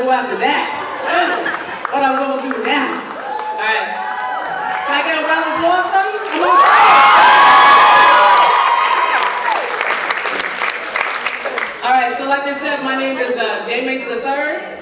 go after that. What I'm going to do now. All right. Can I get a round of applause, son? All right, so like I said, my name is Mase III.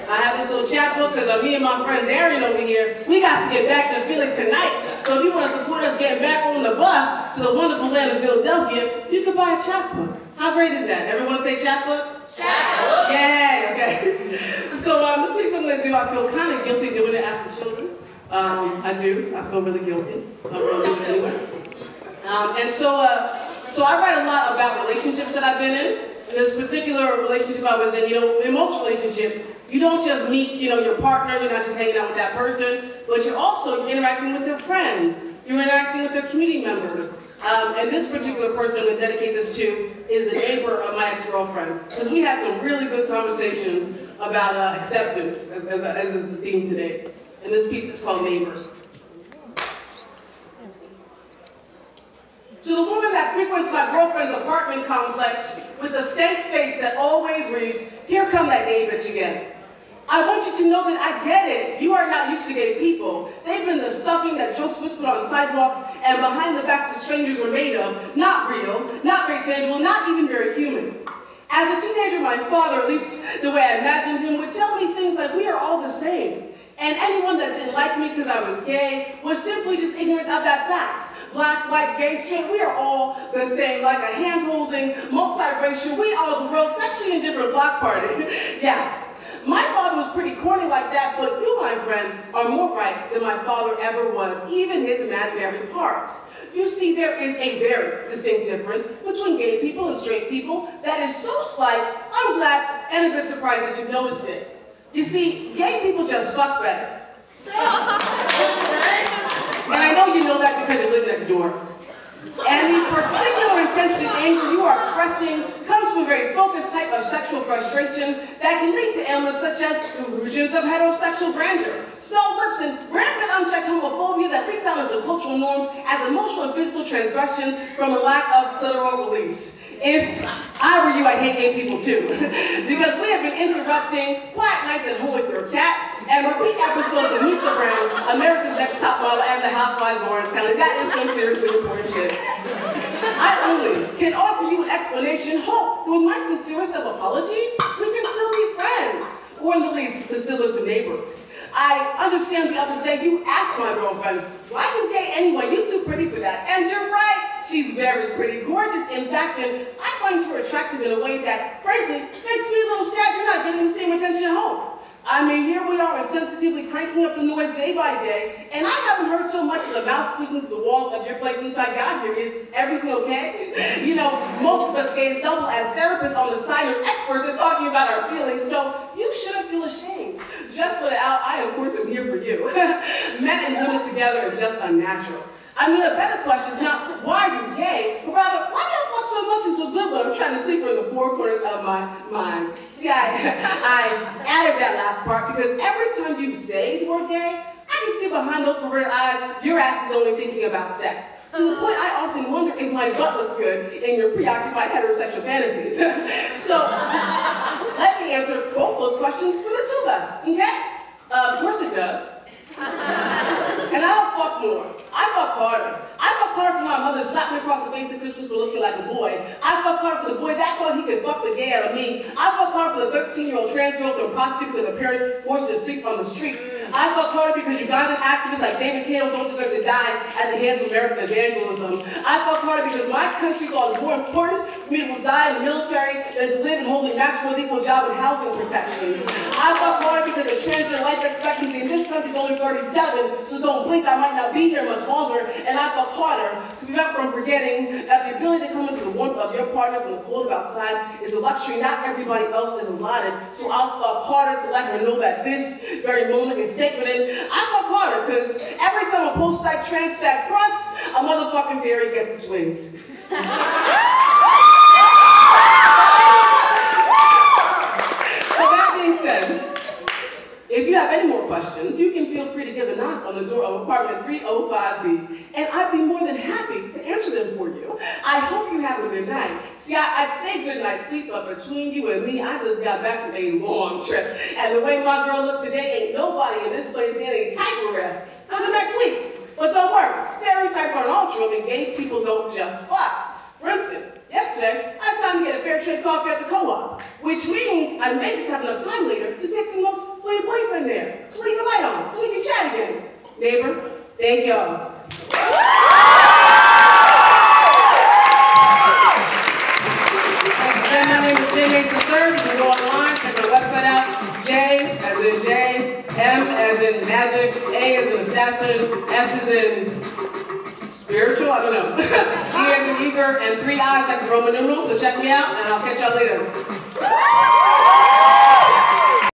I have this little chapbook because me and my friend Darian over here, we got to get back to Philly tonight. So if you want to support us getting back on the bus to the wonderful land of Philadelphia, you can buy a chapbook. How great is that? Everyone say chapbook? Chapbook. Yay, okay. So this piece I'm going to do, I feel kind of guilty doing it after children. I do. I feel really guilty. I'm going to do it anyway. So I write a lot about relationships that I've been in. This particular relationship I was in, in most relationships, you don't just meet, your partner, you're not just hanging out with that person, but you're interacting with their friends, you're interacting with their community members. And this particular person I'm going to dedicate this to is the neighbor of my ex-girlfriend, because we had some really good conversations about acceptance as the theme today. And this piece is called Neighbors. To the woman that frequents my girlfriend's apartment complex with a stank face that always reads, "Here come that gay bitch again." I want you to know that I get it. You are not used to gay people. They've been the stuffing that jokes whispered on sidewalks and behind the backs of strangers are made of. Not real, not very tangible, not even very human. As a teenager, my father, at least the way I imagined him, would tell me things like, we are all the same. And anyone that didn't like me because I was gay was simply just ignorant of that fact. Black, white, gay, straight, we are all the same, like a hand-holding, multiracial, we are the world, section in different block party. Yeah. My father was pretty corny like that, but you, my friend, are more right than my father ever was, even his imaginary parts. You see, there is a very distinct difference between gay people and straight people that is so slight, I'm glad and a bit surprised that you noticed it. You see, gay people just fuck better. And I know you know that because you live next door. And the particular intensity of anger you are expressing comes from a very focused type of sexual frustration that can lead to ailments such as delusions of heterosexual grandeur, snow lips, and rampant unchecked homophobia that leaks out into cultural norms as emotional and physical transgressions from a lack of clitoral release. If I were you, I'd hate gay people too. Because we have been interrupting quiet nights at home with your cat and repeat episodes of Meet the Brown, America's Next Top Model, and The Housewives of Orange County. That is some seriously important shit. I only can offer you an explanation, hope, with my sincerest of apologies, we can still be friends, or in the least, the still of neighbors. I understand the other day you asked my girlfriend, why are you gay anyway? You're too pretty for that. And you're right. She's very pretty, gorgeous, in fact, and I find her attractive in a way that, frankly, makes me a little sad you're not getting the same attention at home. I mean, here we are insensitively cranking up the noise day by day, and I haven't heard so much of the mouse squeaking through the walls of your place since I got here. Is everything okay? Most of us gays double as therapists on the side or experts at talking about our feelings, so you shouldn't feel ashamed. Just let it out. I, of course, am here for you. Men and women together is just unnatural. I mean, a better question is not, why are you gay, but rather, why do you fuck so much and so good when I'm trying to sleep in the four corners of my mind? See, I added that last part because every time you say you were gay, I can see behind those perverted eyes, your ass is only thinking about sex. To the point I often wonder if my butt looks good in your preoccupied heterosexual fantasies. So, let me answer both those questions for the two of us, okay? Of course it does. And I don't fuck more. I fuck harder. I fuck harder for my mother slapped me across the face at Christmas for looking like a boy. I fuck harder for the boy that thought he could fuck the gay out of me. I fuck harder for the 13-year-old trans girl to prostitute because her parents forced her to sleep on the streets. I fuck harder because Ugandan activists like David Cato don't deserve to die at the hands of American evangelism. I fuck harder because my country thought it was more important for me to die in the military than to live in holding matchable equal job and housing protection. I fuck harder because the transgender life expectancy in this country is only 37, so don't blink, I might not be here much longer, and I fuck harder to prevent from forgetting that the ability to come into the warmth of your partner from the cold of outside is a luxury not everybody else is allotted, so I'll fuck harder to let her know that this very moment is sacred, and I fuck harder, because every time a post-night trans fat crust, a motherfucking fairy gets its wings. So that being said, if you have any more questions, you can feel free to give a knock on the door of apartment 305B, and I'd be more than happy to answer them for you. I hope you have a good night. See, I'd say good night sleep, but between you and me, I just got back from a long trip. And the way my girl looked today, ain't nobody in this place getting type arrest until next week. But don't worry, stereotypes aren't all true, and gay people don't just fly. For instance, yesterday, I had time to get a fair trade coffee at the co-op, which means I may just have enough time later to take some notes for your boyfriend there. So leave your light on, so we can chat again. Neighbor, thank y'all. Again, my name is Mase III. You can go online, check my website out. J as in Jay, M as in magic, A as in assassin, S as in spiritual, I don't know. E as in eager, and 3 I's like the Roman numerals, so check me out, and I'll catch y'all later.